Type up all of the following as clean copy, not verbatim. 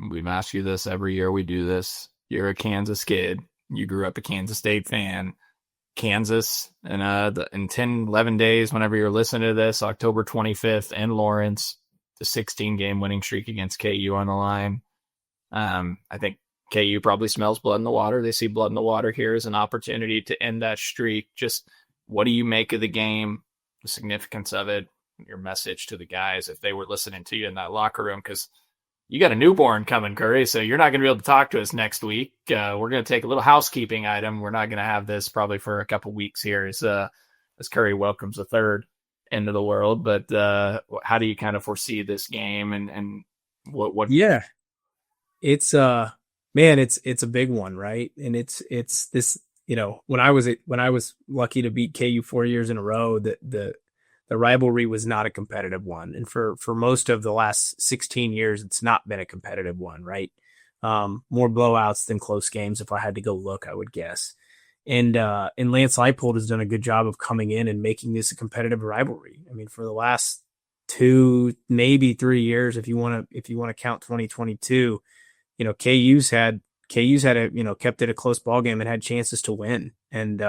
we've asked you this every year we do this. You're a Kansas kid. You grew up a Kansas State fan. Kansas in 10, 11 days, whenever you're listening to this, October 25th in Lawrence, the 16-game winning streak against KU on the line. I think KU probably smells blood in the water. They see blood in the water here as an opportunity to end that streak. Just what do you make of the game, the significance of it, your message to the guys if they were listening to you in that locker room? Because you got a newborn coming, Curry, so you're not going to be able to talk to us next week. We're going to take a little housekeeping item. We're not going to have this probably for a couple weeks here as Curry welcomes a third into the world. But how do you kind of foresee this game and what? Yeah, it's man, it's a big one, right? And it's this, when I was lucky to beat KU 4 years in a row, the rivalry was not a competitive one. And for most of the last 16 years, it's not been a competitive one, right? More blowouts than close games. If I had to go look, I would guess. And Lance Leipold has done a good job of coming in and making this a competitive rivalry. I mean, for the last 2, maybe 3 years, if you want to count 2022, KU's had kept it a close ball game and had chances to win. And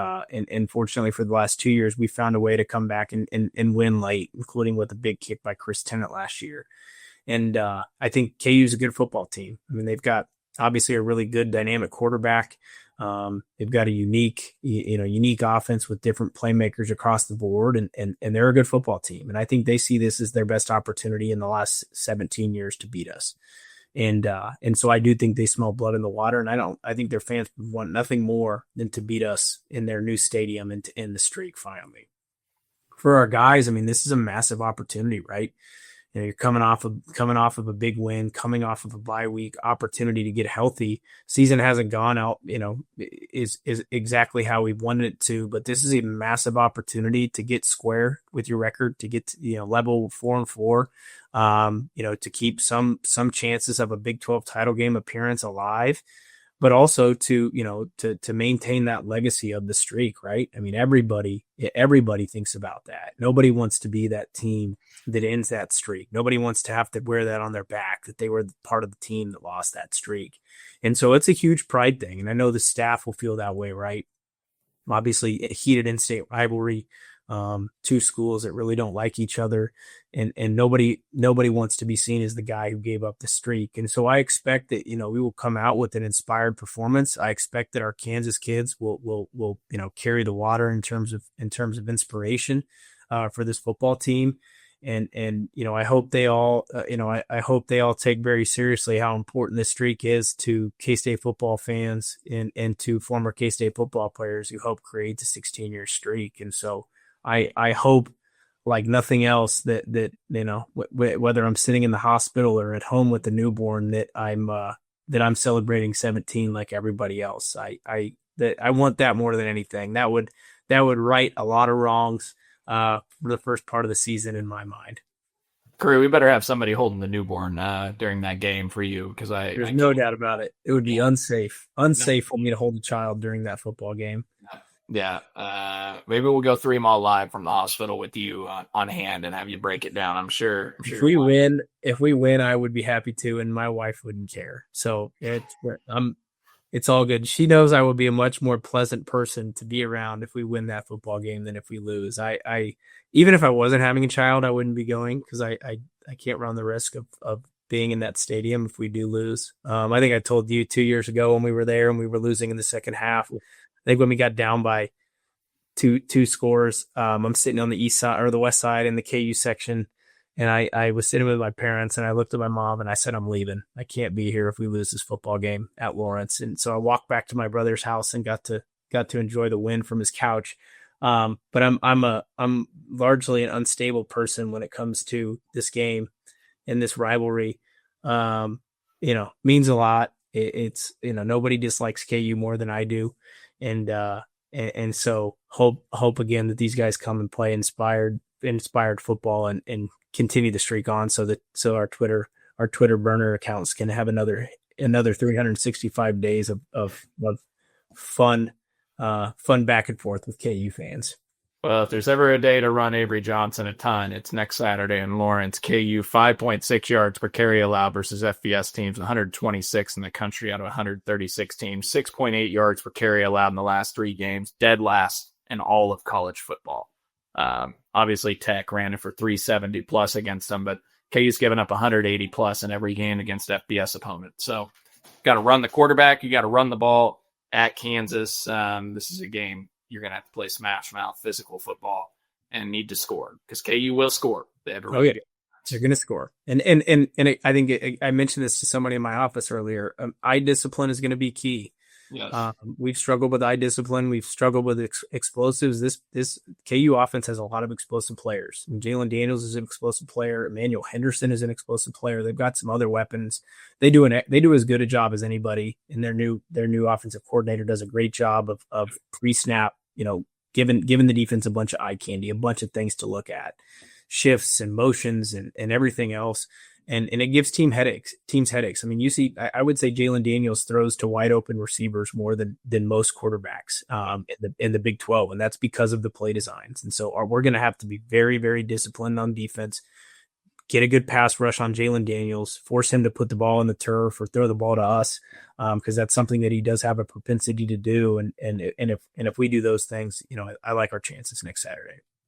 fortunately for the last 2 years, we found a way to come back and win late, including with a big kick by Chris Tennant last year. And I think KU's a good football team. I mean, they've got obviously a really good dynamic quarterback. They've got a unique offense with different playmakers across the board, and they're a good football team. And I think they see this as their best opportunity in the last 17 years to beat us. And so I do think they smell blood in the water, and I think their fans want nothing more than to beat us in their new stadium and to end the streak finally. For our guys, I mean, this is a massive opportunity, right? You're coming off of a big win, coming off of a bye week, opportunity to get healthy. Season hasn't gone out, is exactly how we wanted it to, but this is a massive opportunity to get square with your record, to get to, level 4-4, to keep some chances of a Big 12 title game appearance alive, but also to maintain that legacy of the streak, right? I mean, everybody thinks about that. Nobody wants to be that team that ends that streak. Nobody wants to have to wear that on their back, that they were part of the team that lost that streak. And so it's a huge pride thing. And I know the staff will feel that way, right? Obviously, a heated in-state rivalry, two schools that really don't like each other, and nobody wants to be seen as the guy who gave up the streak. And so I expect that, we will come out with an inspired performance. I expect that our Kansas kids will carry the water in terms of inspiration for this football team. And I hope they all I hope they all take very seriously how important this streak is to K-State football fans and to former K-State football players who helped create the 16-year streak. And so I hope, like nothing else, that whether I'm sitting in the hospital or at home with the newborn, that I'm celebrating 17 like everybody else. I want that more than anything. That would right a lot of wrongs for the first part of the season in my mind. Curry, we better have somebody holding the newborn during that game for you, because there's no doubt about it. It would be unsafe for me to hold a child during that football game. Yeah, maybe we'll go 3 Mall live from the hospital with you on hand and have you break it down. I'm sure if we win, I would be happy to, and my wife wouldn't care. So it's all good. She knows I will be a much more pleasant person to be around if we win that football game than if we lose. I even if I wasn't having a child, I wouldn't be going, because I can't run the risk of being in that stadium if we do lose. I think I told you 2 years ago when we were there and we were losing in the second half. I think when we got down by two scores, I'm sitting on the east side or the west side in the KU section, and I was sitting with my parents, and I looked at my mom and I said, I'm leaving. I can't be here if we lose this football game at Lawrence. And so I walked back to my brother's house and got to enjoy the win from his couch. But I'm largely an unstable person when it comes to this game and this rivalry. Means a lot. It's nobody dislikes KU more than I do. And so hope again that these guys come and play inspired football and continue the streak on, so our Twitter burner accounts can have another 365 days of fun back and forth with KU fans. Well, if there's ever a day to run Avery Johnson a ton, it's next Saturday in Lawrence. KU 5.6 yards per carry allowed versus FBS teams, 126 in the country out of 136 teams, 6.8 yards per carry allowed in the last 3 games, dead last in all of college football. Obviously, Tech ran it for 370 plus against them, but KU's given up 180 plus in every game against FBS opponents. So, got to run the quarterback, you got to run the ball at Kansas. This is a game you're going to have to play smash mouth physical football and need to score because KU will score. They're going to score. And I think I mentioned this to somebody in my office earlier. Eye discipline is going to be key. Yes. We've struggled with eye discipline. We've struggled with explosives. This KU offense has a lot of explosive players. Jalen Daniels is an explosive player. Emmanuel Henderson is an explosive player. They've got some other weapons. They do as good a job as anybody. And their new offensive coordinator does a great job of pre-snap, giving the defense a bunch of eye candy, a bunch of things to look at, shifts and motions and everything else. And it gives teams headaches. I mean, I would say Jalen Daniels throws to wide open receivers more than most quarterbacks in the Big 12. And that's because of the play designs. And so we're going to have to be very, very disciplined on defense, get a good pass rush on Jalen Daniels, force him to put the ball in the turf or throw the ball to us. Because that's something that he does have a propensity to do. And if we do those things, I like our chances next Saturday.